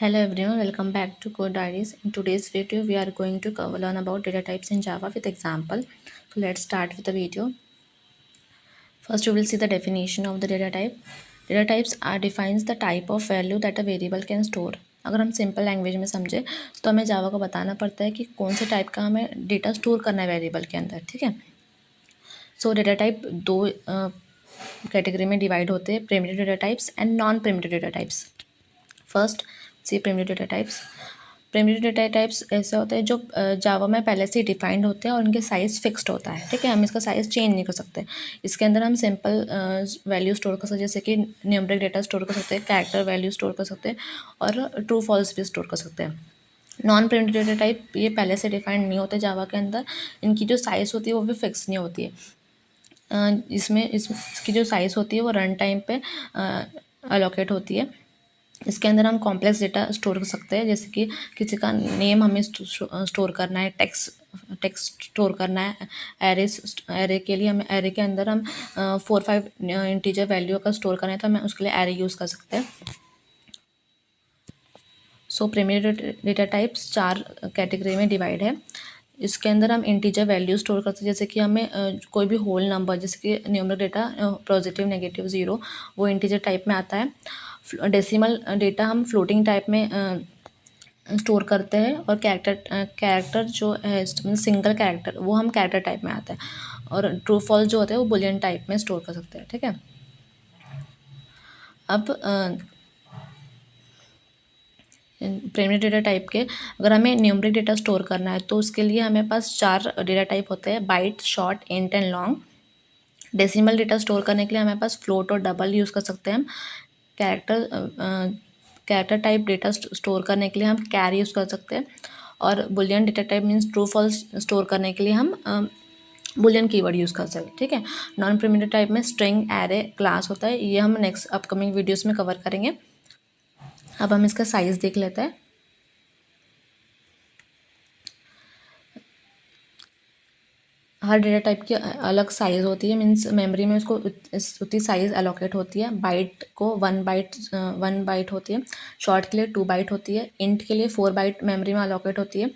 Hello everyone, welcome back to Code Diaries. In today's video, we are going to learn about data types in Java with example. So let's start with the video. First, you will see the definition of the data type. Data types are defines the type of value that a variable can store. अगर हम simple language में समझे तो हमें जावा को बताना पड़ता है कि कौन से टाइप का हमें डेटा स्टोर करना है वेरिएबल के अंदर, ठीक है। सो डेटा टाइप दो कैटेगरी में डिवाइड होते हैं, primitive data types and non primitive data types. First see primitive data types. Primitive data types ऐसे होते हैं जो जावा में पहले से डिफाइंड होते हैं और उनके साइज़ फिक्स्ड होता है, ठीक है। हम इसका साइज़ चेंज नहीं कर सकते। इसके अंदर हम सिंपल वैल्यू स्टोर कर सकते हैं, जैसे कि न्यूमरिक डेटा स्टोर कर सकते हैं, कैरेक्टर वैल्यू स्टोर कर सकते हैं और ट्रू फॉल्स भी स्टोर कर सकते हैं। नॉन प्रिमिटिव डेटा टाइप ये पहले से डिफाइंड नहीं होते जावा के अंदर, इनकी जो साइज़ होती है वो भी फिक्स नहीं होती है। इसकी जो साइज़ होती है वो रन टाइम पे अलोकेट होती है। इसके अंदर हम कॉम्प्लेक्स डेटा स्टोर कर सकते हैं, जैसे कि किसी का नेम हमें स्टोर करना है, टेक्स्ट स्टोर करना है। एरे के लिए हमें एरे के अंदर हम 4-5 इंटीजर वैल्यू का स्टोर करना है तो हमें उसके लिए एरे यूज़ कर सकते हैं। सो प्रिमिटिव डेटा टाइप्स 4 कैटेगरी में डिवाइड है। इसके अंदर हम इंटीजर वैल्यू स्टोर करते हैं, जैसे कि हमें कोई भी होल नंबर, जैसे कि numeric data positive negative zero, वो इंटीजर टाइप में आता है। डेसिमल डेटा हम फ्लोटिंग टाइप में स्टोर करते हैं और कैरेक्टर जो है सिंगल कैरेक्टर वो हम कैरेक्टर टाइप में आता है, और ट्रू फॉल्स जो होता है वो बुलियन टाइप में स्टोर कर सकते हैं, ठीक है। अब प्राइमरी डेटा टाइप के अगर हमें न्यूमरिक डेटा स्टोर करना है तो उसके लिए हमें पास 4 डेटा टाइप होते हैं, byte, short, int and long. Decimal data store करने के लिए हमें पास फ्लोट और डबल यूज़ कर सकते हैं हम। कैरेक्टर टाइप डेटा स्टोर करने के लिए हम कैर यूज़ कर सकते हैं, और boolean data type means true false store करने के लिए हम बुलियन कीवर्ड यूज़ कर सकते हैं, ठीक है। नॉन प्रिमिटिव टाइप में स्ट्रिंग, एरे, क्लास होता है, ये हम नेक्स्ट अपकमिंग वीडियोस में कवर करेंगे। अब हम इसका साइज़ देख लेते हैं। हर डेटा टाइप की अलग साइज़ होती है, मीन्स मेमोरी में उसको उतनी साइज़ एलोकेट होती है। बाइट को 1 बाइट होती है, शॉर्ट के लिए 2 बाइट होती है, इंट के लिए 4 बाइट मेमोरी में एलोकेट होती है,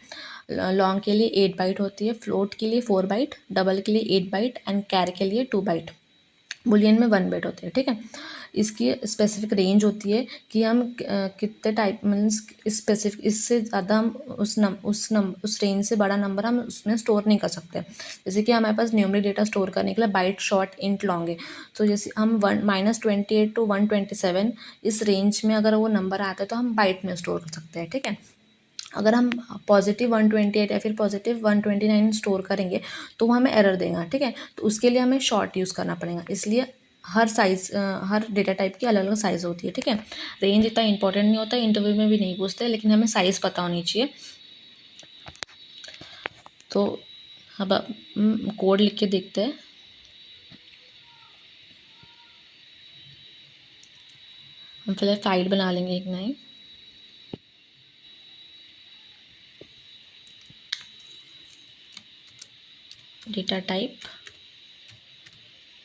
लॉन्ग के लिए 8 बाइट होती है, फ्लोट के लिए 4 बाइट, डबल के लिए 8 बाइट एंड कैर के लिए 2 बाइट। बुलियन में 1 बाइट होती है, ठीक है। इसकी स्पेसिफिक रेंज होती है कि हम कितने टाइप मीन्स स्पेसिफिक, इससे ज़्यादा हम उस रेंज से बड़ा नंबर हम उसमें स्टोर नहीं कर सकते। जैसे कि हमारे पास न्यूमरिक डेटा स्टोर करने के लिए बाइट, शॉर्ट, इंट, लॉन्ग है, तो जैसे हम -28 to 127 इस रेंज में अगर वो नंबर आता है तो हम बाइट में स्टोर कर सकते हैं, ठीक है। अगर हम पॉजिटिव 128 या फिर पॉजिटिव 129 स्टोर करेंगे तो वो हमें एरर देगा, ठीक है। तो उसके लिए हमें शॉर्ट यूज़ करना पड़ेगा, इसलिए हर डेटा टाइप की अलग अलग साइज़ होती है, ठीक है। रेंज इतना इंपॉर्टेंट नहीं होता, इंटरव्यू में भी नहीं पूछते, लेकिन हमें साइज़ पता होनी चाहिए। तो अब कोड लिख के देखते हैं। हम फिलहाल फाइल बना लेंगे एक नई। Data type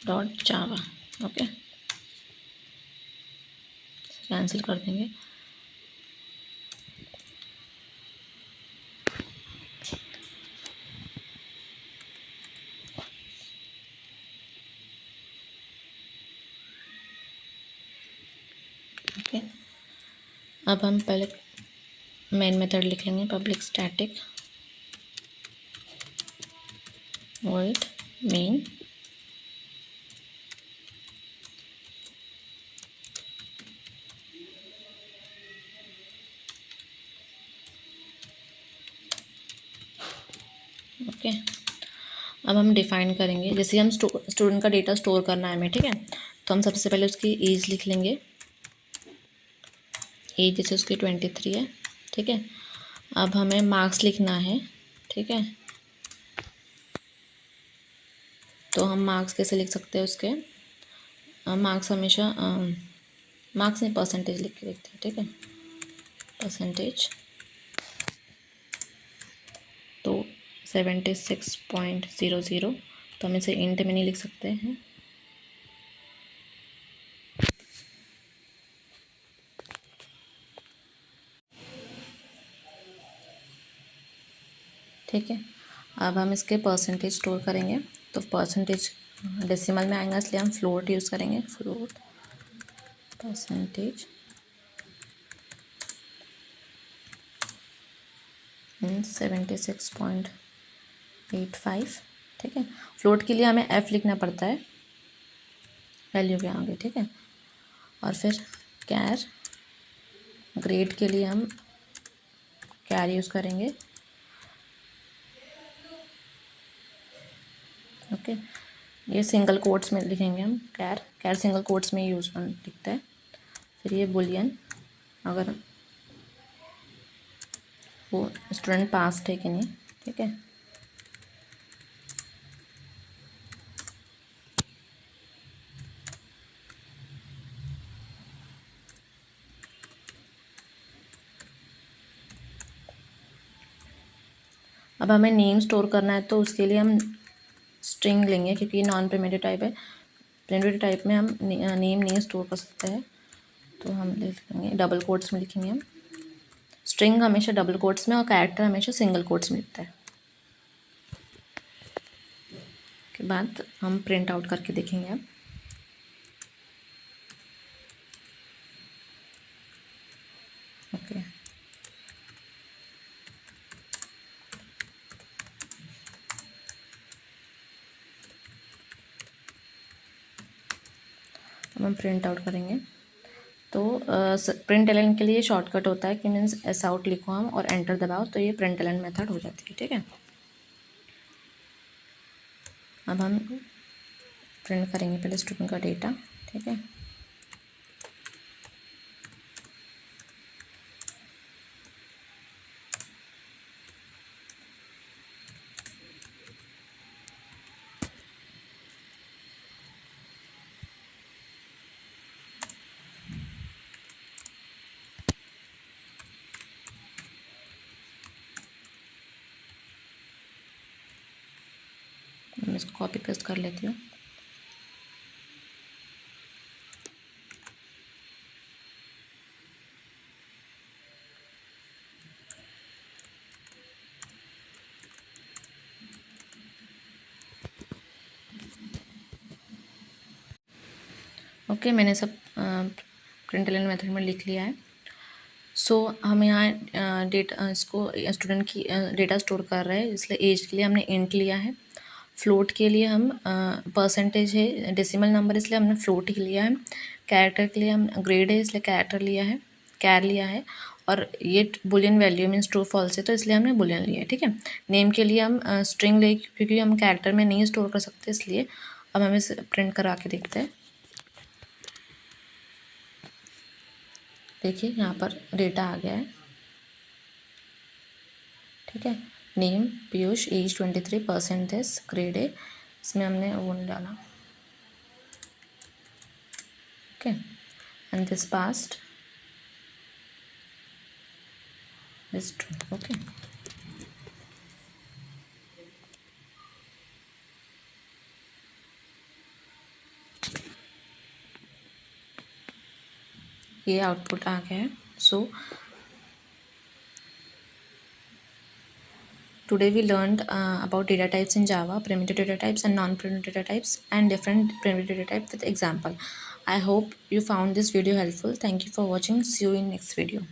.java, okay, cancel कर देंगे। ओके, अब हम पहले मेन मेथड लिख लेंगे, public static void main okay. अब हम डिफाइन करेंगे, जैसे हम स्टूडेंट का डेटा स्टोर करना है हमें, ठीक है। तो हम सबसे पहले उसकी एज लिख लेंगे, एज जैसे उसकी 23 है, ठीक है। अब हमें मार्क्स लिखना है, ठीक है। तो हम मार्क्स कैसे लिख सकते हैं उसके, मार्क्स हमेशा मार्क्स नहीं परसेंटेज लिख के देखते हैं, ठीक है। परसेंटेज तो 76.00, तो हम इसे इंट में नहीं लिख सकते हैं। ठीक है। अब हम इसके परसेंटेज स्टोर करेंगे, तो परसेंटेज डेसिमल में आएगा, इसलिए हम फ्लोट यूज़ करेंगे। Float percentage means 76.85। ठीक है। फ्लोट के लिए हमें f लिखना पड़ता है वैल्यू के आगे। ठीक है। और फिर कैर, ग्रेड के लिए हम कैर यूज़ करेंगे। ओके। ये सिंगल कोट्स में लिखेंगे हम, कैर। कैर सिंगल कोट्स में यूज़ लिखता है। फिर ये बुलियन, अगर वो स्टूडेंट पास है कि नहीं। ठीक है। अब हमें नेम स्टोर करना है, तो उसके लिए हम स्ट्रिंग लेंगे, क्योंकि ये नॉन प्रिमिटिव टाइप है। प्रिमिटिव टाइप में हम नेम नहीं स्टोर कर सकते हैं, तो हम लिखेंगे डबल कोट्स में लिखेंगे हम। स्ट्रिंग हमेशा डबल कोट्स में और कैरेक्टर हमेशा सिंगल कोट्स में लिखता है। के बाद हम प्रिंट आउट करके देखेंगे अब। ओके। अब हम प्रिंट आउट करेंगे, तो प्रिंट एलन के लिए शॉर्टकट होता है कि मीन्स एस आउट लिखो हम और एंटर दबाओ, तो ये प्रिंट एलन मेथड हो जाती है। ठीक है। अब हम प्रिंट करेंगे पहले स्टूडेंट का डेटा। ठीक है। मैं इसको कॉपी पेस्ट कर लेती हूँ। ओके, मैंने सब प्रिंट एलन मेथड में लिख लिया है। सो हम यहाँ डेटा इसको स्टूडेंट की डेटा स्टोर कर रहे हैं, इसलिए एज के लिए हमने इंट लिया है। फ्लोट के लिए हम परसेंटेज है, डेसिमल नंबर, इसलिए हमने फ्लोट ही लिया है। कैरेक्टर के लिए हम ग्रेड है, इसलिए कैरेक्टर लिया है, कैर लिया है। और ये boolean value means true false है, तो इसलिए हमने बुलियन लिया है। ठीक है। नेम के लिए हम स्ट्रिंग ले, क्योंकि हम कैरेक्टर में नहीं स्टोर कर सकते, इसलिए। अब हम इसे प्रिंट करा के देखते हैं। देखिए यहाँ पर डेटा आ गया है। ठीक है। Name Piyush, age 23, percentage grade है, इसमें हमने वो नहीं डाला। Okay. And this past this true. Okay. ये आउटपुट आ गया है। सो today we learned about data types in Java, primitive data types and non-primitive data types, and different primitive data type with example. I hope you found this video helpful. Thank you for watching. See you in next video.